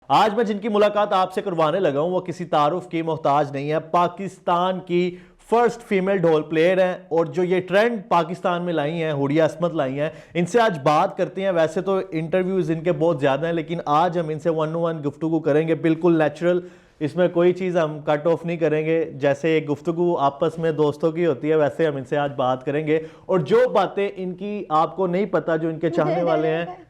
आज मैं जिनकी मुलाकात आपसे करवाने लगा हूं वो किसी तारुफ की मोहताज नहीं है, पाकिस्तान की फर्स्ट फीमेल ढोल प्लेयर हैं और जो ये ट्रेंड पाकिस्तान में लाई हैं हुरिया असमत लाई हैं। इनसे आज बात करते हैं। वैसे तो इंटरव्यूज इनके बहुत ज़्यादा हैं लेकिन आज हम इनसे वन टू वन गुफ्तगू करेंगे, बिल्कुल नेचुरल। इसमें कोई चीज़ हम कट ऑफ नहीं करेंगे। जैसे एक गुफ्तगू आपस में दोस्तों की होती है वैसे हम इनसे आज बात करेंगे और जो बातें इनकी आपको नहीं पता, जो इनके चाहने वाले हैं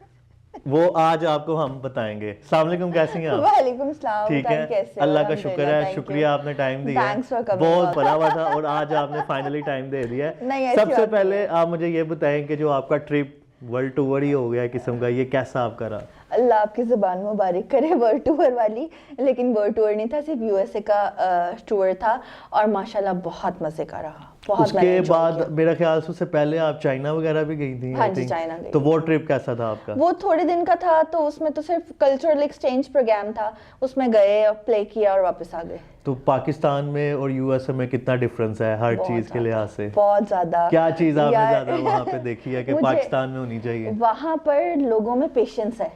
वो आज आपको हम बताएंगे। अस्सलाम वालेकुम, कैसी हैं आप? वालेकुम सलाम। ठीक है, अल्लाह का शुक्र है, शुक्रिया आपने टाइम दिया है, बहुत पड़ा हुआ था और आज आपने फाइनली टाइम दे दिया है। सबसे पहले आप मुझे ये बताएं कि जो आपका ट्रिप वर्ल्ड टूर ही हो गया किस्म का, ये कैसा आपका रहा? अल्लाह आपकी ज़ुबान मुबारक करे वर्ल्ड टूर वाली, लेकिन वर्ल्ड टूर नहीं था, सिर्फ यूएसए का टूर था और माशाल्लाह बहुत मज़े का रहा। उसके बाद मेरा ख्याल से उससे पहले आप चाइना वगैरह भी गई थी। हाँ जी, चाइना गई। तो वो ट्रिप कैसा था आपका? वो थोड़े दिन का था, तो उसमें तो सिर्फ कल्चरल एक्सचेंज प्रोग्राम था, उसमें गए और प्ले किया और वापस आ गए। तो पाकिस्तान में और यूएसए में कितना डिफरेंस है हर चीज के लिहाज से? बहुत ज्यादा। क्या चीज आपने ज्यादा वहाँ पे देखी है कि पाकिस्तान में होनी चाहिए? वहाँ पर लोगों में पेशेंस है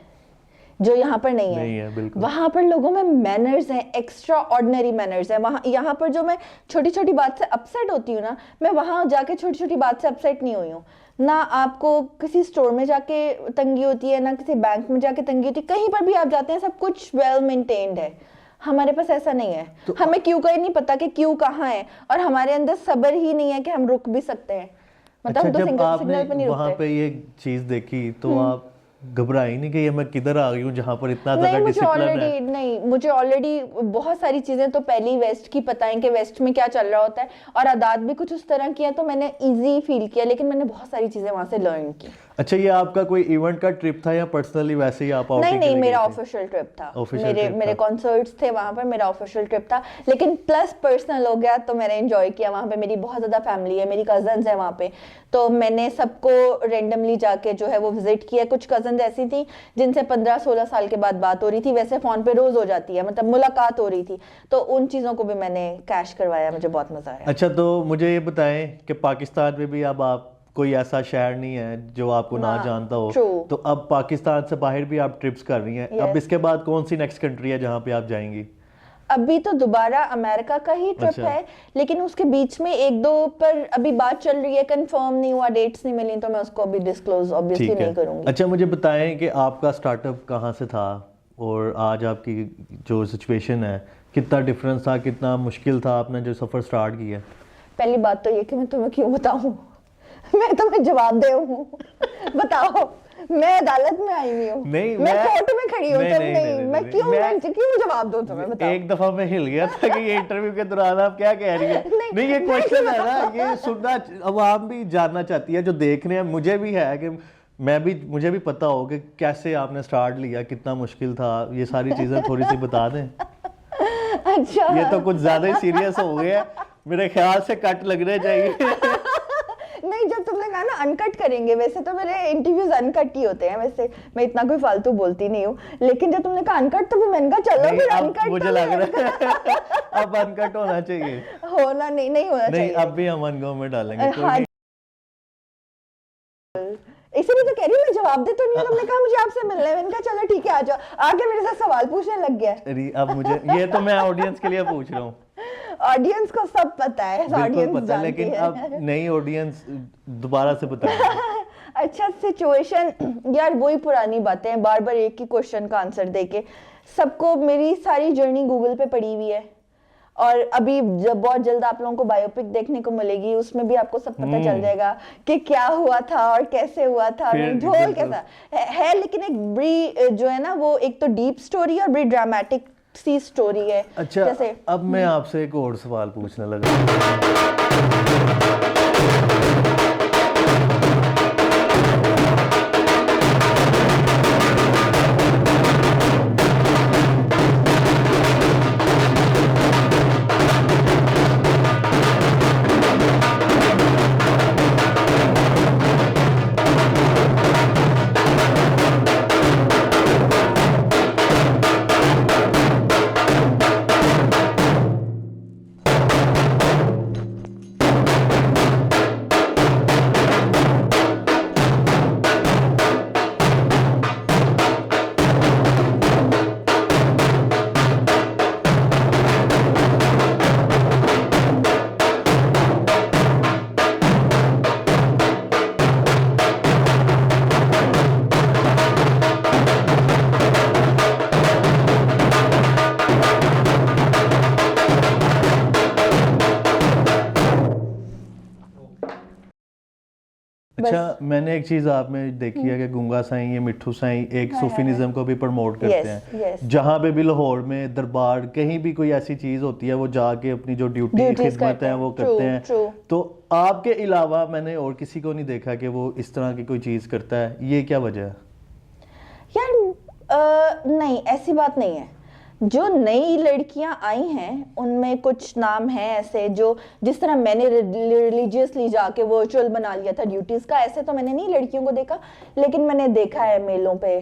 जो यहाँ पर नहीं है बिल्कुल। वहाँ पर लोगों में मैनर्स हैं, एक्स्ट्रा ऑर्डिनरी मैनर्स हैं। वहाँ यहाँ पर जो मैं छोटी छोटी बात से अपसेट होती हूँ ना, मैं वहाँ जाके छोटी छोटी बात से अपसेट नहीं हुई हूँ। ना आपको किसी स्टोर में जाके तंगी होती है, ना किसी बैंक में जाके तंगी होती है, कहीं पर भी आप जाते हैं सब कुछ वेल मेंटेन्ड है। हमारे पास ऐसा नहीं है। तो हमें क्यों का ही नहीं पता कि क्यों कहाँ है, और हमारे अंदर सब्र ही नहीं है कि हम रुक भी सकते हैं। मतलब अच्छा, तो जब आपने पे नहीं वहाँ पे ये चीज देखी तो आप घबराई नहीं कि ये मैं किधर आ गई हूँ जहाँ पर इतना ज्यादा डिसिप्लिन है? नहीं, मुझे ऑलरेडी बहुत सारी चीजें तो पहले ही वेस्ट की पता है कि वेस्ट में क्या चल रहा होता है, और आदात भी कुछ उस तरह की है, तो मैंने इजी फील किया, लेकिन मैंने बहुत सारी चीजें वहां से लर्न की। अच्छा, ये आपका कोई इवेंट का ट्रिप था या पर्सनली वैसे ही आप आउटिंग? नहीं, मेरा ऑफिशियल ट्रिप था। मेरे कॉन्सर्ट्स थे वहां पर, मेरा ऑफिशियल ट्रिप था, लेकिन प्लस पर्सनल हो गया तो मैंने एंजॉय किया। वहां पे मेरी बहुत ज्यादा फैमिली है, मेरी कजन्स है वहां पे, तो मैंने सबको रेंडमली जाके जो है वो विजिट किया। कुछ कजन्स ऐसी थी जिनसे 15-16 साल के बाद बात हो रही थी, वैसे फोन पे रोज हो जाती है, मतलब मुलाकात हो रही थी, तो उन चीजों को भी मैंने कैश करवाया। मुझे बहुत मजा आया। अच्छा, तो मुझे ये बताएं कि पाकिस्तान में भी अब आप कोई ऐसा शहर नहीं है जो आपको ना जानता हो, तो अब पाकिस्तान से बाहर भी आप ट्रिप्स कर रही हैं। अब इसके बाद कौन सी नेक्स्ट कंट्री है जहाँ पे आप जाएंगी? अभी तो दोबारा अमेरिका का ही ट्रिप है, लेकिन उसके बीच में एक दो पर अभी बात चल रही है, कंफर्म नहीं हुआ, डेट्स नहीं मिली, तो मैं उसको अभी डिस्क्लोज ऑब्वियसली नहीं करूंगी। अच्छा, मुझे बताएं कि आपका स्टार्टअप कहाँ से था और आज आपकी जो सिचुएशन है, कितना डिफरेंस था, कितना मुश्किल था आपने जो सफर स्टार्ट किया? पहली बात तो ये कि मैं तुम्हें क्यों बताऊं, मैं तुम्हें जवाब दे हूं। बताओ, मैं अदालत में आई हुई हूँ, मैं कोर्ट में खड़ी हूँ, मैं क्यों जवाब दूं तुम्हें? बताओ। एक दफा मैं हिल गया था कि ये इंटरव्यू के दौरान आप क्या कह रही है। नहीं, ये क्वेश्चन है ना, ये सुनना अवाम भी जानना चाहती है, जो देख रहे हैं। मुझे भी है कि मुझे भी पता हो कि कैसे आपने स्टार्ट लिया, कितना मुश्किल था, ये सारी चीजें थोड़ी सी बता दें। अच्छा, ये तो कुछ ज्यादा ही सीरियस हो गया, मेरे ख्याल से कट लगने चाहिए। नहीं, जब तुमने कहा ना अनकट करेंगे, वैसे तो मेरे इंटरव्यूज अनकट ही होते हैं, वैसे मैं इतना कोई फालतू बोलती नहीं हूँ, लेकिन जब तुमने कहा अनकट तो फिर मैंने कहा चलो फिर अनकट। मुझे लग रहा है अब अनकट होना चाहिए। होना नहीं होना चाहिए। नहीं, अब भी हम अनगो में डालेंगे। इसीलिए तो कह रही हूँ, मैं जवाब दे तो नहीं। तुमने कहा मुझे आपसे मिलना है, मैंने कहा चलो ठीक है, आ जाओ। आके मेरे साथ सवाल पूछने लग गया। अब मुझे ये तो मैं ऑडियंस के लिए पूछ रहा हूँ। ऑडियंस को सब पता है, ऑडियंस पता है, लेकिन अब नई ऑडियंस दोबारा से बताएं। अच्छा, सिचुएशन यार वही पुरानी बातें हैं, बार बार एक ही क्वेश्चन का आंसर देके। सबको मेरी सारी जर्नी गूगल पे पड़ी हुई है, और अभी जब बहुत जल्द आप लोगों को बायोपिक देखने को मिलेगी, उसमें भी आपको सब पता चल जाएगा कि क्या हुआ था और कैसे हुआ था, ढोल कैसा है। लेकिन एक बड़ी जो है ना, वो एक तो डीप स्टोरी और बड़ी ड्रामेटिक सी स्टोरी है। अच्छा, जैसे अब मैं आपसे एक और सवाल पूछने लगा। अच्छा, मैंने एक चीज आप में देखी है कि गुंगा साईं, ये मिट्ठू साईं एक सूफीनिज्म को भी प्रमोट करते हैं। जहाँ पे भी लाहौर में दरबार कहीं भी कोई ऐसी चीज होती है वो जाके अपनी जो ड्यूटी खिदमत है वो करते हैं। तो आपके अलावा मैंने और किसी को नहीं देखा कि वो इस तरह की कोई चीज करता है, ये क्या वजह है? यार नहीं, ऐसी बात नहीं है। जो नई लड़कियां आई हैं उनमें कुछ नाम हैं ऐसे जो, जिस तरह मैंने रिलीजियसली जाके वर्चुअल बना लिया था ड्यूटीज का, ऐसे तो मैंने नहीं लड़कियों को देखा, लेकिन मैंने देखा है मेलों पे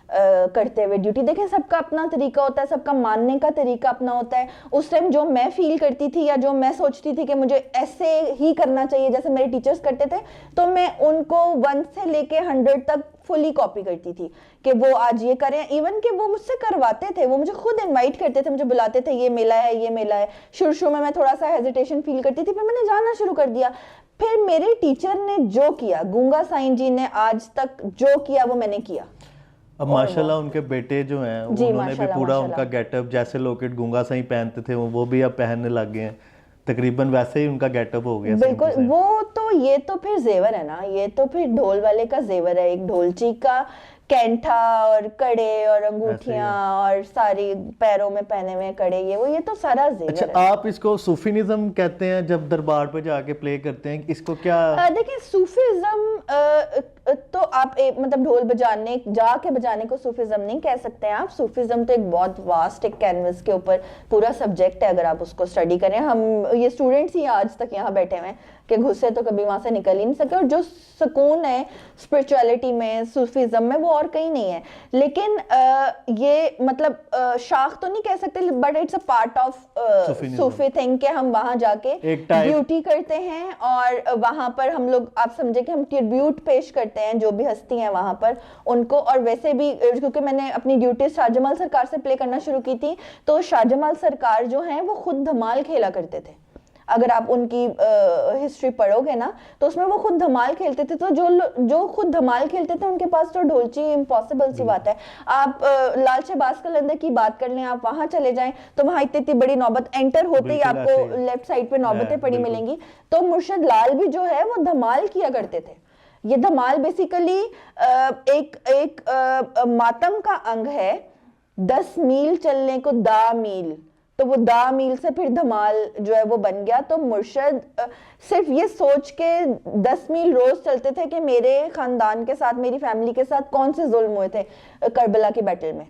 करते हुए ड्यूटी। देखें, सबका अपना तरीका होता है, सबका मानने का तरीका अपना होता है। उस टाइम जो मैं फील करती थी या जो मैं सोचती थी कि मुझे ऐसे ही करना चाहिए जैसे मेरे टीचर्स करते थे, तो मैं उनको 1 से लेके 100 तक फुली कॉपी करती थी कि वो आज ये करें। इवन कि वो मुझसे करवाते थे, वो मुझे खुद इनवाइट करते थे, मुझे बुलाते थे, ये मेला है, ये मेला है। शुरू में मैं थोड़ा सा हेजिटेशन फील करती थी, फिर मैंने जाना शुरू कर दिया। फिर मेरे टीचर ने जो किया, गुंगा साईं जी ने आज तक जो किया वो मैंने किया। अब माशाल्लाह उनके बेटे जो हैं उन्होंने भी पूरा उनका गेटअप जैसे लोकेट गुंगा साईं पहनते थे वो भी अब पहनने लग गए हैं, तकरीबन वैसे ही उनका गेटअप हो गया। बिल्कुल, वो तो ये तो फिर जेवर है ना, ये तो फिर ढोल वाले का जेवर है। एक ढोलची का कैंठा और कड़े और अंगूठियां और सारी पैरों में पहने हुए कड़े, ये तो सारा जेवर अच्छा, है। आप इसको सूफीनिज्म कहते हैं जब दरबार पे जाके प्ले करते हैं, इसको क्या? देखिए, सूफीज्म तो आप मतलब ढोल बजाने जाके बजाने को सूफीज्म नहीं कह सकते हैं आप। सूफीज्म तो एक बहुत वास्ट एक कैनवस के ऊपर पूरा सब्जेक्ट है, अगर आप उसको स्टडी करें। हम ये स्टूडेंट्स ही आज तक यहाँ बैठे हुए हैं कि घुसे तो कभी वहां से निकल ही नहीं सके। और जो सुकून है स्पिरिचुअलिटी में, सूफीज्म में, वो और कहीं नहीं है। लेकिन ये मतलब शाख तो नहीं कह सकते, but it's a part of Sufi thing के हम वहां जाके ड्यूटी करते हैं और वहां पर हम लोग, आप समझे कि हम ट्रिब्यूट पेश करते हैं जो भी हस्ती हैं वहां पर उनको। और वैसे भी क्योंकि मैंने अपनी ड्यूटी शाहजमाल सरकार से प्ले करना शुरू की थी, तो शाहजमाल सरकार जो हैं वो खुद धमाल खेला करते थे। अगर आप उनकी हिस्ट्री पढ़ोगे ना तो उसमें वो खुद धमाल खेलते थे। तो जो खुद धमाल खेलते थे उनके पास तो ढोलची इम्पॉसिबल सी बात है। आप लाल शहबाज कलंदर की बात कर लें, आप वहां चले जाएं तो वहां इतनी बड़ी नौबत, एंटर होते ही आपको लेफ्ट साइड पे नौबतें पड़ी मिलेंगी। तो मुर्शिद लाल भी जो है वो धमाल किया करते थे। ये धमाल बेसिकली एक मातम का अंग है। 10 मील चलने को दा मील, तो वो दा मील से फिर धमाल जो है वो बन गया। तो मुर्शद सिर्फ ये सोच के 10 मील रोज चलते थे कि मेरे खानदान के साथ, मेरी फैमिली के साथ कौन से जुल्म हुए थे करबला की बैटल में।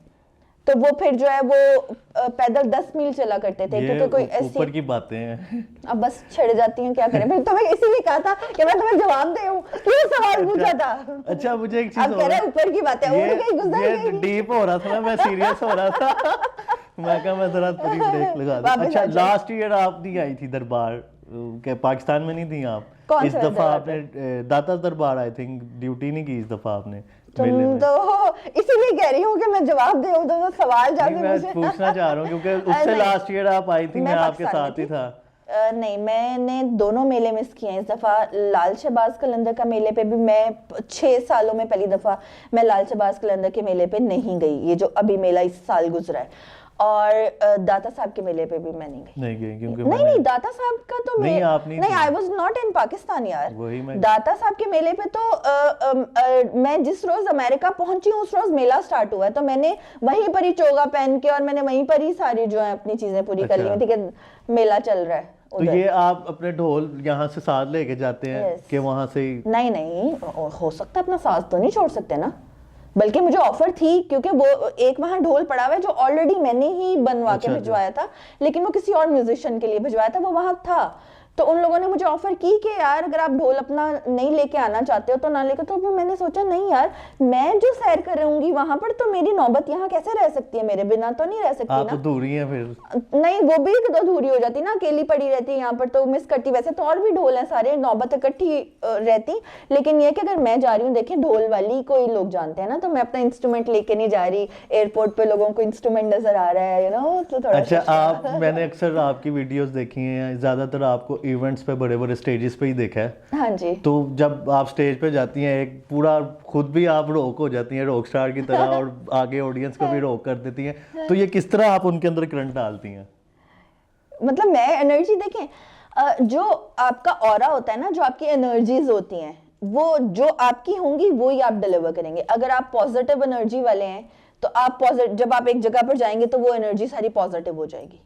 तो वो फिर जो है वो पैदल 10 मील चला करते थे, क्योंकि कोई ऐसी ऊपर की बातें हैं। अब बस छिड़ जाती हैं, क्या करें। तो मैं इसीलिए कहा था कि मैं तुम्हें जवाब दूं, क्यों सवाल पूछा था। अच्छा, मुझे एक चीज अब कह रहे ऊपर की बातें उड़ गई, गुजर गई। डीप हो रहा था ना, मैं सीरियस हो रहा था। मैं कहा मैं जरा थोड़ी ब्रेक लगा दूं। अच्छा, लास्ट ईयर आप नहीं आई थी दरबार के, पाकिस्तान में नहीं थी आप? इस दफा आपने दाता दरबार आई थिंक ड्यूटी नहीं की इस दफा आपने। तुम तो इसीलिए कह रही हूँ कि मैं जवाब दूं, तो सवाल जाके मैं पूछना चाह रहा हूँ क्योंकि उससे लास्ट ईयर आप आई थी, मैं आपके साथ ही था। नहीं, मैंने दोनों मेले मिस किए हैं। इस दफा लाल शहबाज कलंदर का मेले पे भी मैं 6 सालों में पहली दफा मैं लाल शहबाज कलंदर के मेले पे नहीं गई, ये जो अभी मेला इस साल गुजरा है। और दाता साहब के मेले पे भी मैं नहीं गई क्योंकि नहीं दाता साहब का तो नहीं, I was not in Pakistan यार। दाता साहब के मेले पे तो मैं जिस रोज अमेरिका पहुंची उस रोज मेला स्टार्ट हुआ, तो मैंने वहीं पर ही चोगा पहन के और मैंने वहीं पर ही सारी जो है अपनी चीजें पूरी कर ली थी कि मेला चल रहा है। तो ये आप अपने ढोल यहाँ से साथ लेके जाते हैं कि वहां से? नहीं, हो सकता है अपना साथ तो नहीं छोड़ सकते ना, बल्कि मुझे ऑफर थी क्योंकि वो एक वहां ढोल पड़ा हुआ है जो ऑलरेडी मैंने ही बनवा के भिजवाया था, लेकिन वो किसी और म्यूजिशियन के लिए भिजवाया था, वो वहां था। तो उन लोगों ने मुझे ऑफर की कि यार अगर आप ढोल अपना नहीं लेके आना चाहते हो तो ना लेकर। तो फिर मैंने सोचा नहीं यार, मैं जो सैर करूंगी वहां पर तो मेरी नौबत यहाँ कैसे रह सकती है, मेरे बिना तो नहीं रह सकती आप ना। तो दूरी है फिर। नहीं, वो भी तो दूरी हो जाती ना, अकेली पड़ी रहती है यहाँ पर तो मिस करती। वैसे तो और भी ढोल है सारे, नौबत इकट्ठी रहती, लेकिन ये कि अगर मैं जा रही हूँ, देखिए ढोल वाली कोई लोग जानते हैं ना, तो मैं अपना इंस्ट्रूमेंट लेके नहीं जा रही। एयरपोर्ट पे लोगों को इंस्ट्रूमेंट नजर आ रहा है, यू नो, तो थोड़ा। अच्छा, आप मैंने अक्सर आपकी वीडियोस देखी हैं, ज्यादातर आपको इवेंट्स पे बड़े स्टेजेस पे ही देखा है। हाँ जी। तो जब आप स्टेज पे जाती हैं एक पूरा खुद भी आप रॉक हो जाती हैं, रॉक स्टार की तरह, और आगे ऑडियंस को भी रॉक कर देती हैं, तो ये किस तरह आप उनके अंदर करंट डालती हैं? मतलब मैं एनर्जी, देखें जो आपका ऑरा होता है ना, जो आपकी एनर्जीज होती हैं, वो जो आपकी होंगी वो ही आप डिलीवर करेंगे। अगर आप पॉजिटिव एनर्जी वाले हैं तो आप जब आप एक जगह पर जाएंगे तो वो एनर्जी सारी पॉजिटिव हो जाएगी।